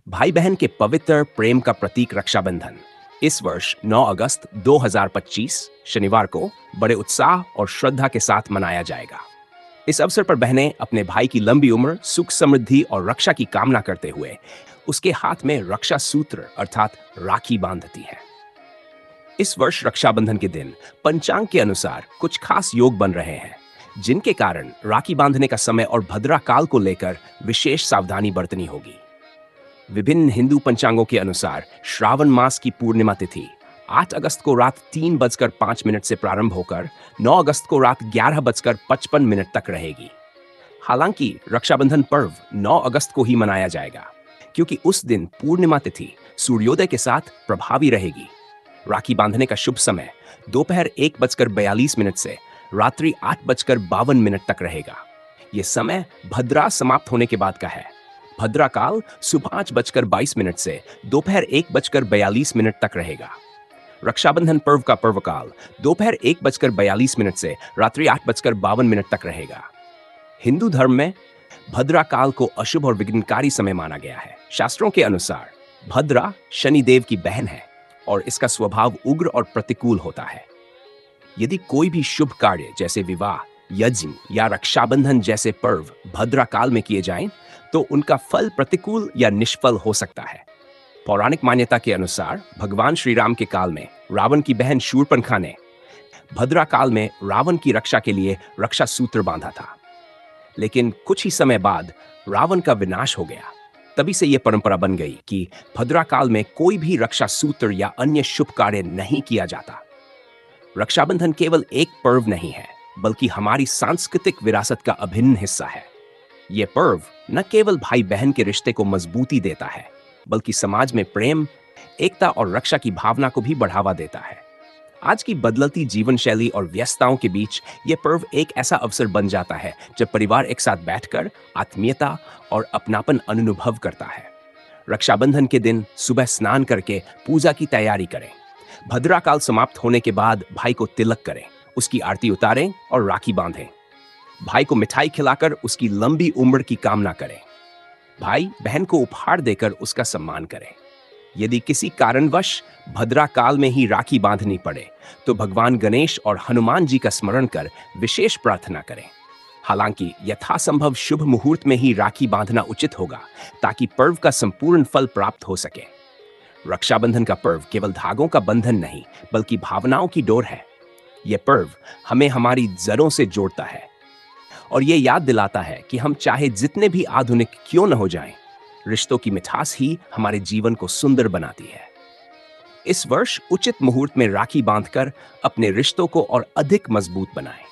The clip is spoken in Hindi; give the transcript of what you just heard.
भाई बहन के पवित्र प्रेम का प्रतीक रक्षाबंधन इस वर्ष 9 अगस्त 2025 शनिवार को बड़े उत्साह और श्रद्धा के साथ मनाया जाएगा। इस अवसर पर बहनें अपने भाई की लंबी उम्र, सुख समृद्धि और रक्षा की कामना करते हुए उसके हाथ में रक्षा सूत्र अर्थात राखी बांधती हैं। इस वर्ष रक्षाबंधन के दिन पंचांग के अनुसार कुछ खास योग बन रहे हैं, जिनके कारण राखी बांधने का समय और भद्रा काल को लेकर विशेष सावधानी बरतनी होगी। विभिन्न हिंदू पंचांगों के अनुसार श्रावण मास की पूर्णिमा तिथि 8 अगस्त को रात 3:05 से प्रारंभ होकर 9 अगस्त को रात 11:55 तक रहेगी। हालांकि रक्षाबंधन पर्व 9 अगस्त को ही मनाया जाएगा, क्योंकि उस दिन पूर्णिमा तिथि सूर्योदय के साथ प्रभावी रहेगी। राखी बांधने का शुभ समय दोपहर 1:42 से रात्रि 8:52 तक रहेगा। यह समय भद्रा समाप्त होने के बाद का है। भद्रा काल सुबह 5:22 से दोपहर 1:42 तक रहेगा। रक्षाबंधन पर्व का पर्व काल दोपहर 1:42 से रात्रि 8:52 तक रहेगा। हिंदू धर्म में भद्रा काल को अशुभ और विघ्नकारी समय माना गया है। शास्त्रों के अनुसार भद्रा शनिदेव की बहन है और इसका स्वभाव उग्र और प्रतिकूल होता है। यदि कोई भी शुभ कार्य जैसे विवाह, यज्ञ या रक्षाबंधन जैसे पर्व भद्रा काल में किए जाएं, तो उनका फल प्रतिकूल या निष्फल हो सकता है। पौराणिक मान्यता के अनुसार भगवान श्री राम के काल में रावण की बहन शूर्पणखा ने भद्रा काल में रावण की रक्षा के लिए रक्षा सूत्र बांधा था। लेकिन कुछ ही समय बाद रावण का विनाश हो गया। तभी से यह परंपरा बन गई कि भद्रा काल में कोई भी रक्षा सूत्र या अन्य शुभ कार्य नहीं किया जाता। रक्षाबंधन केवल एक पर्व नहीं है, बल्कि हमारी सांस्कृतिक विरासत का अभिन्न हिस्सा है। यह पर्व न केवल भाई बहन के रिश्ते को मजबूती देता है, बल्कि समाज में प्रेम, एकता और रक्षा की भावना को भी बढ़ावा देता है। आज की बदलती जीवन शैली और व्यस्तताओं के बीच यह पर्व एक ऐसा अवसर बन जाता है जब परिवार एक साथ बैठकर आत्मीयता और अपनापन अनुभव करता है। रक्षाबंधन के दिन सुबह स्नान करके पूजा की तैयारी करें। भद्रा काल समाप्त होने के बाद भाई को तिलक करें, उसकी आरती उतारें और राखी बांधें। भाई को मिठाई खिलाकर उसकी लंबी उम्र की कामना करें। भाई बहन को उपहार देकर उसका सम्मान करें। यदि किसी कारणवश भद्रा काल में ही राखी बांधनी पड़े, तो भगवान गणेश और हनुमान जी का स्मरण कर विशेष प्रार्थना करें। हालांकि यथासंभव शुभ मुहूर्त में ही राखी बांधना उचित होगा, ताकि पर्व का संपूर्ण फल प्राप्त हो सके। रक्षाबंधन का पर्व केवल धागों का बंधन नहीं, बल्कि भावनाओं की डोर है। यह पर्व हमें हमारी जड़ों से जोड़ता है और ये याद दिलाता है कि हम चाहे जितने भी आधुनिक क्यों न हो जाएं, रिश्तों की मिठास ही हमारे जीवन को सुंदर बनाती है। इस वर्ष उचित मुहूर्त में राखी बांधकर अपने रिश्तों को और अधिक मजबूत बनाएं।